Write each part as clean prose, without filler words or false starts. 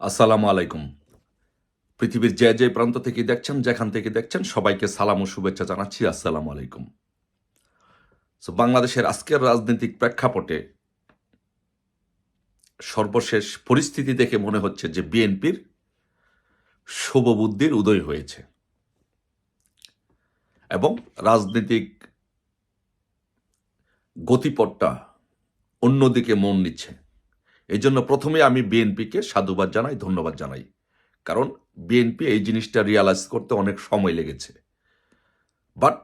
আসসালামু আলাইকুম। পৃথিবীর যে প্রান্ত থেকে দেখছেন, যেখান থেকে দেখছেন সবাইকে সালাম ও শুভেচ্ছা জানাচ্ছি। আসসালামু আলাইকুম। বাংলাদেশের আজকের রাজনৈতিক প্রেক্ষাপটে সর্বশেষ পরিস্থিতি দেখে মনে হচ্ছে যে বিএনপির শুভবুদ্ধির উদয় হয়েছে এবং রাজনৈতিক গতিপথটা অন্যদিকে মন নিচ্ছে। এজন্য প্রথমে আমি বিএনপিকে সাধুবাদ জানাই, ধন্যবাদ জানাই। কারণ বিএনপি এই জিনিসটা রিয়ালাইজ করতে অনেক সময় লেগেছে। বাট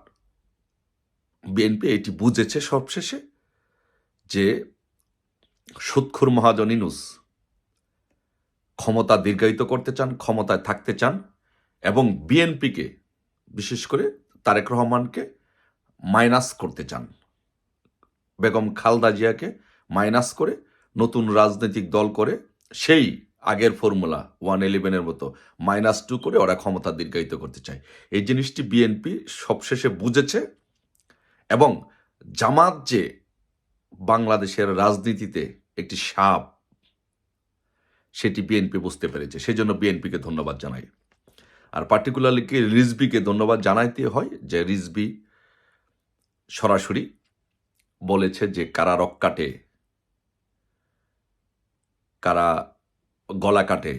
বিএনপি এটি বুঝেছে সবশেষে যে সুদখোর মহাজন ইউনূস ক্ষমতা দীর্ঘায়িত করতে চান, ক্ষমতায় থাকতে চান এবং বিএনপিকে বিশেষ করে তারেক রহমানকে মাইনাস করতে চান। বেগম খালেদা জিয়াকে মাইনাস করে নতুন রাজনৈতিক দল করে সেই আগের ফর্মুলা 111-এর মতো -2 করে ওরা ক্ষমতা দীর্ঘায়িত করতে চায়। এই জিনিসটি বিএনপি সবশেষে বুঝেছে এবং জামাত যে বাংলাদেশের রাজনীতিতে একটি সাপ, সেটি বিএনপি বুঝতে পেরেছে। সেজন্য বিএনপিকে ধন্যবাদ জানাই। আর পার্টিকুলারলি রিজভিকে ধন্যবাদ জানাইতে হয় যে রিজভি সরাসরি বলেছে যে কারা রক কাটে, কারা গলা কাটে,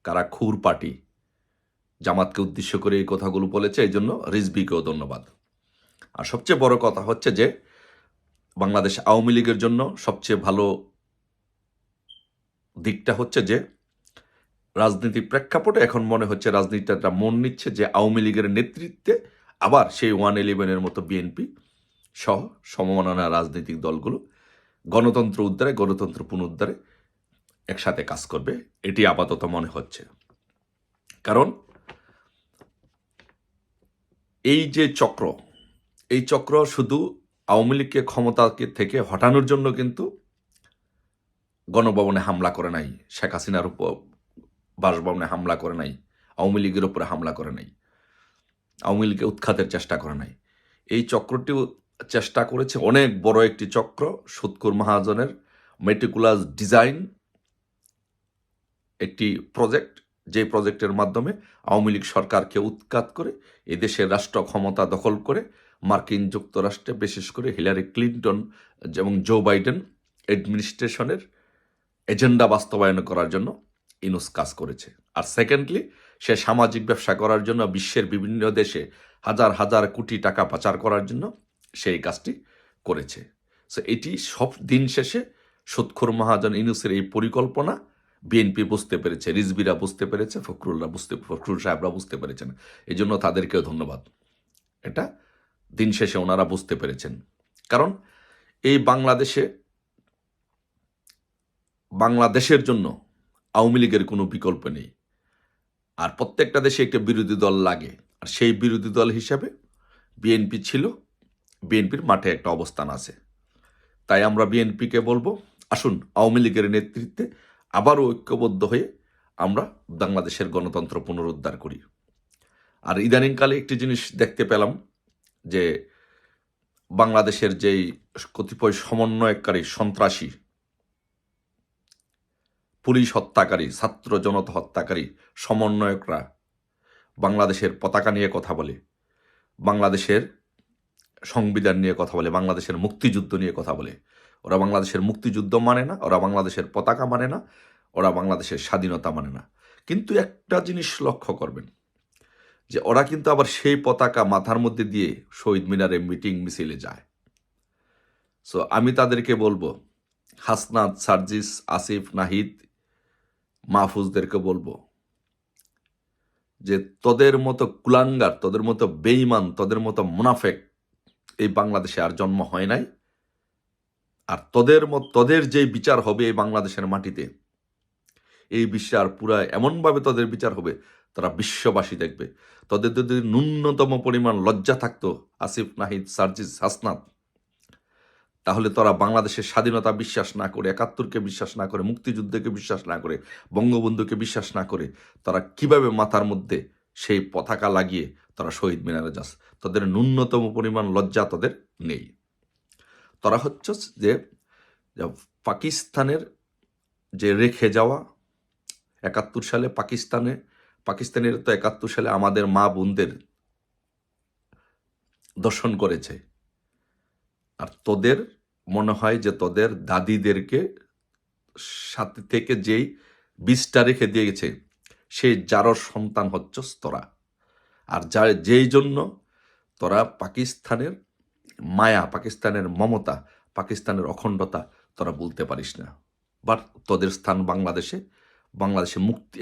কারা খুর পাটি, জামাতকে উদ্দেশ্য করে এই কথাগুলো বলেছে। এই জন্য রিজভিকেও ধন্যবাদ। আর সবচেয়ে বড় কথা হচ্ছে যে বাংলাদেশ আওয়ামী লীগের জন্য সবচেয়ে ভালো দিকটা হচ্ছে যে রাজনীতির প্রেক্ষাপটে এখন মনে হচ্ছে রাজনীতিটা মন নিচ্ছে যে আওয়ামী লীগের নেতৃত্বে আবার সেই 111-এর মতো বিএনপি সহ সমমনা রাজনৈতিক দলগুলো গণতন্ত্র উদ্ধারে, গণতন্ত্র পুনরুদ্ধারে একসাথে কাজ করবে, এটি আপাতত মনে হচ্ছে। কারণ এই যে চক্র, এই চক্র শুধু আওয়ামী লীগকে ক্ষমতা থেকে হটানোর জন্য কিন্তু গণভবনে হামলা করে নাই, শেখ হাসিনার উপর বাসভবনে হামলা করে নাই, আওয়ামী লীগের উপরে হামলা করে নাই, আওয়ামী লীগকে উৎখাতের চেষ্টা করে নাই। এই চক্রটিও চেষ্টা করেছে অনেক বড় একটি চক্র, সুদখোর মহাজনের মেটিকুলাস ডিজাইন একটি প্রজেক্ট, যে প্রজেক্টের মাধ্যমে আওয়ামী লীগ সরকারকে উৎখাত করে এদেশের রাষ্ট্র ক্ষমতা দখল করে মার্কিন যুক্তরাষ্ট্রে বিশেষ করে হিলারি ক্লিন্টন এবং জো বাইডেন অ্যাডমিনিস্ট্রেশনের এজেন্ডা বাস্তবায়ন করার জন্য ইউনূস কাজ করেছে। আর সেকেন্ডলি সে সামাজিক ব্যবসা করার জন্য বিশ্বের বিভিন্ন দেশে হাজার হাজার কোটি টাকা পাচার করার জন্য সেই কাজটি করেছে। সো এটি সব দিন শেষে সুদখোর মহাজন ইউনূসের এই পরিকল্পনা বিএনপি বুঝতে পেরেছে, রিজভিরা বুঝতে পেরেছে, ফখরুল সাহেবরা বুঝতে পেরেছেন। এই জন্য তাদেরকেও ধন্যবাদ। এটা দিন শেষে ওনারা বুঝতে পেরেছেন। কারণ এই বাংলাদেশের জন্য আওয়ামী লীগের কোনো বিকল্প নেই। আর প্রত্যেকটা দেশে একটা বিরোধী দল লাগে। আর সেই বিরোধী দল হিসাবে বিএনপি ছিল, বিএনপির মাঠে একটা অবস্থান আছে। তাই আমরা বিএনপিকে বলবো, আসুন আওয়ামী লীগের নেতৃত্বে আবারও ঐক্যবদ্ধ হয়ে আমরা বাংলাদেশের গণতন্ত্র পুনরুদ্ধার করি। আর ইদানিংকালে একটি জিনিস দেখতে পেলাম যে বাংলাদেশের যেই কতিপয় সমন্বয়কারী সন্ত্রাসী, পুলিশ হত্যাকারী, ছাত্র জনতা হত্যাকারী সমন্বয়করা বাংলাদেশের পতাকা নিয়ে কথা বলে, বাংলাদেশের সংবিধান নিয়ে কথা বলে, বাংলাদেশের মুক্তিযুদ্ধ নিয়ে কথা বলে। ওরা বাংলাদেশের মুক্তিযুদ্ধ মানে না, ওরা বাংলাদেশের পতাকা মানে না, ওরা বাংলাদেশের স্বাধীনতা মানে না। কিন্তু একটা জিনিস লক্ষ্য করবেন যে ওরা কিন্তু আবার সেই পতাকা মাথার মধ্যে দিয়ে শহীদ মিনারে মিটিং মিছিলে যায়। সো আমি তাদেরকে বলবো, হাসনাত, সার্জিস, আসিফ, নাহিদ, মাহফুজদেরকে বলবো যে তোদের মতো কুলাঙ্গার, তোদের মতো বেঈমান, তোদের মতো মুনাফেক এই বাংলাদেশে আর জন্ম হয় নাই। আর তোদের যে বিচার হবে এই বাংলাদেশের মাটিতে, এই বিচার পুরা এমনভাবে তোদের বিচার হবে তারা বিশ্ববাসী দেখবে। তোদের যদি ন্যূনতম পরিমাণ লজ্জা থাকতো আসিফ, নাহিদ, সার্জিস, হাসনাত, তাহলে তোরা বাংলাদেশের স্বাধীনতা বিশ্বাস না করে, ৭১-কে বিশ্বাস না করে, মুক্তিযুদ্ধকে বিশ্বাস না করে, বঙ্গবন্ধুকে বিশ্বাস না করে তারা কিভাবে মাথার মধ্যে সেই পতাকা লাগিয়ে তারা শহীদ মিনারে যাস? তাদের ন্যূনতম পরিমাণ লজ্জা তাদের নেই। তারা হচ্ছে যে পাকিস্তানের যে রেখে যাওয়া সালে পাকিস্তানের তো ৭১ সালে আমাদের মা বোনদের দর্শন করেছে। আর তোদের মনে হয় যে তোদের দাদিদেরকে সাথে থেকে যেই বীজটা রেখে দিয়েছে সেই যারর সন্তান হচ্ছস তোরা। আর যেই জন্য তোরা পাকিস্তানের মায়া, পাকিস্তানের মমতা, পাকিস্তানের অখণ্ডতা তোরা বলতে পারিস না। বাট তোদের স্থান বাংলাদেশে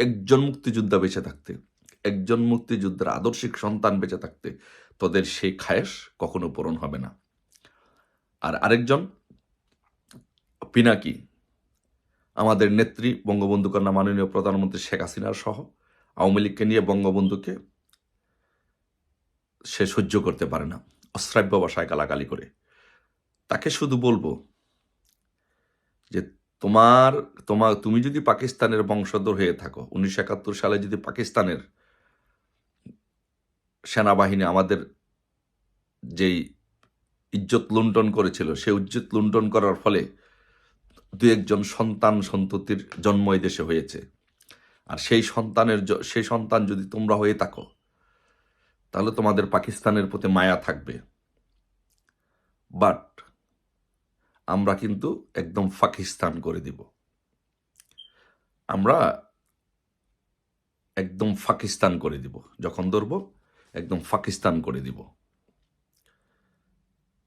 একজন মুক্তিযোদ্ধা বেঁচে থাকতে, একজন মুক্তিযোদ্ধার আদর্শিক সন্তান বেঁচে থাকতে তোদের সেই খায়েশ কখনো পূরণ হবে না। আর আরেকজন পিনাকি, আমাদের নেত্রী বঙ্গবন্ধু কন্যা মাননীয় প্রধানমন্ত্রী শেখ হাসিনার সহ আওয়ামী লীগকে নিয়ে বঙ্গবন্ধুকে সে সহ্য করতে পারে না, অশ্রাব্য ভাষায় গালাগালি করে। তাকে শুধু বলবো যে তুমি যদি পাকিস্তানের বংশধর হয়ে থাকো, 1971 সালে যদি পাকিস্তানের সেনাবাহিনী আমাদের যেই ইজ্জত লুণ্ঠন করেছিল, সে ইজ্জত লুণ্ঠন করার ফলে দু একজন সন্ততির জন্ম এই দেশে হয়েছে। আর সেই সন্তান যদি তোমরা হয়ে থাকো, তাহলে তোমাদের পাকিস্তানের প্রতি মায়া থাকবে। বাট আমরা কিন্তু একদম পাকিস্তান করে দিব, আমরা একদম পাকিস্তান করে দিব, যখন ধরব একদম পাকিস্তান করে দিব।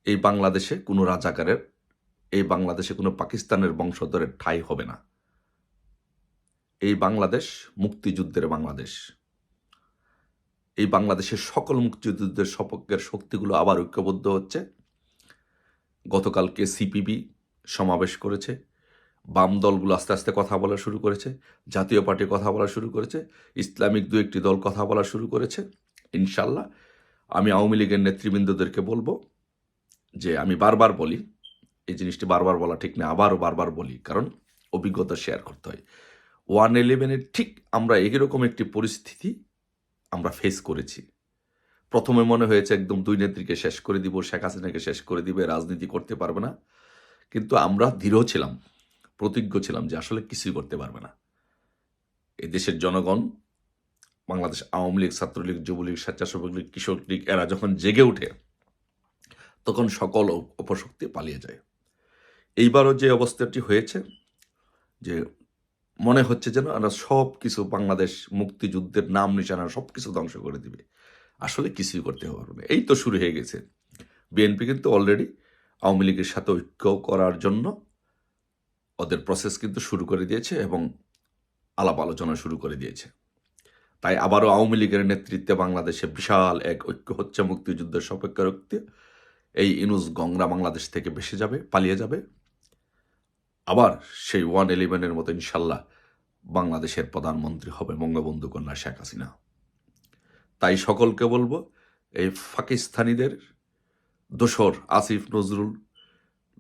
এই বাংলাদেশে কোনো রাজাকারের, এই বাংলাদেশে কোনো পাকিস্তানের বংশধরের ঠাঁই হবে না। এই বাংলাদেশ মুক্তিযুদ্ধের বাংলাদেশ। এই বাংলাদেশের সকল মুক্তিযুদ্ধের সপক্ষের শক্তিগুলো আবার ঐক্যবদ্ধ হচ্ছে। গতকালকে সিপিবি সমাবেশ করেছে, বাম দলগুলো আস্তে আস্তে কথা বলা শুরু করেছে, জাতীয় পার্টি কথা বলা শুরু করেছে, ইসলামিক দু একটি দল কথা বলা শুরু করেছে। ইনশাল্লাহ আমি আওয়ামী লীগের নেতৃবৃন্দদেরকে বলবো যে, আমি বারবার বলি, এই জিনিসটি বারবার বলা ঠিক না, আবারও বারবার বলি, কারণ অভিজ্ঞতা শেয়ার করতে হয়। 111-এর ঠিক আমরা এরকম একটি পরিস্থিতি আমরা ফেস করেছি। প্রথমে মনে হয়েছে একদম দুই নেত্রীকে শেষ করে দিব, শেখ হাসিনাকে শেষ করে দিবে, রাজনীতি করতে পারবে না। কিন্তু আমরা দৃঢ় ছিলাম, প্রতিজ্ঞ ছিলাম যে আসলে কিছুই করতে পারবে না। এই দেশের জনগণ, বাংলাদেশ আওয়ামী লীগ, ছাত্রলীগ, যুবলীগ, স্বেচ্ছাসেবক লীগ, কৃষক লীগ, এরা যখন জেগে ওঠে তখন সকল অপশক্তি পালিয়ে যায়। এইবারও যে অবস্থাটি হয়েছে, যে মনে হচ্ছে যেন আমরা সব কিছু, বাংলাদেশ মুক্তিযুদ্ধের নাম নিশানা সব কিছু ধ্বংস করে দিবে, আসলে কিছুই করতে পারবে না। এই তো শুরু হয়ে গেছে। বিএনপি কিন্তু অলরেডি আওয়ামী লীগের সাথে ঐক্য করার জন্য ওদের প্রসেস কিন্তু শুরু করে দিয়েছে এবং আলাপ আলোচনা শুরু করে দিয়েছে। তাই আবারও আওয়ামী লীগের নেতৃত্বে বাংলাদেশে বিশাল এক ঐক্য হচ্ছে মুক্তিযুদ্ধের সপক্ষে রক্তে। এই ইনুস গংরা বাংলাদেশ থেকে ভেসে যাবে, পালিয়ে যাবে। আবার সেই 111-এর মতো ইনশাল্লাহ বাংলাদেশের প্রধানমন্ত্রী হবে বঙ্গবন্ধু কন্যা শেখ হাসিনা। তাই সকলকে বলবো, এই পাকিস্তানিদের দোসর আসিফ নজরুল,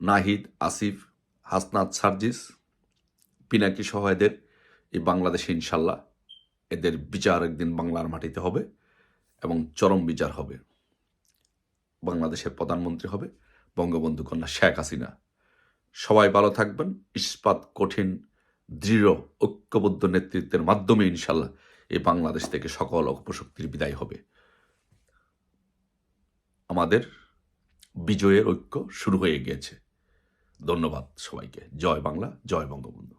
নাহিদ, আসিফ, হাসনাত, সার্জিস, পিনাকি সহ এদের এই বাংলাদেশে ইনশাল্লাহ এদের বিচার একদিন বাংলার মাটিতে হবে এবং চরম বিচার হবে। বাংলাদেশের প্রধানমন্ত্রী হবে বঙ্গবন্ধু কন্যা শেখ হাসিনা। সবাই ভালো থাকবেন। ইস্পাত কঠিন, দৃঢ়, ঐক্যবদ্ধ নেতৃত্বের মাধ্যমে ইনশাল্লাহ এই বাংলাদেশ থেকে সকল অপশক্তির বিদায় হবে। আমাদের বিজয়ের ঐক্য শুরু হয়ে গিয়েছে। ধন্যবাদ সবাইকে। জয় বাংলা, জয় বঙ্গবন্ধু।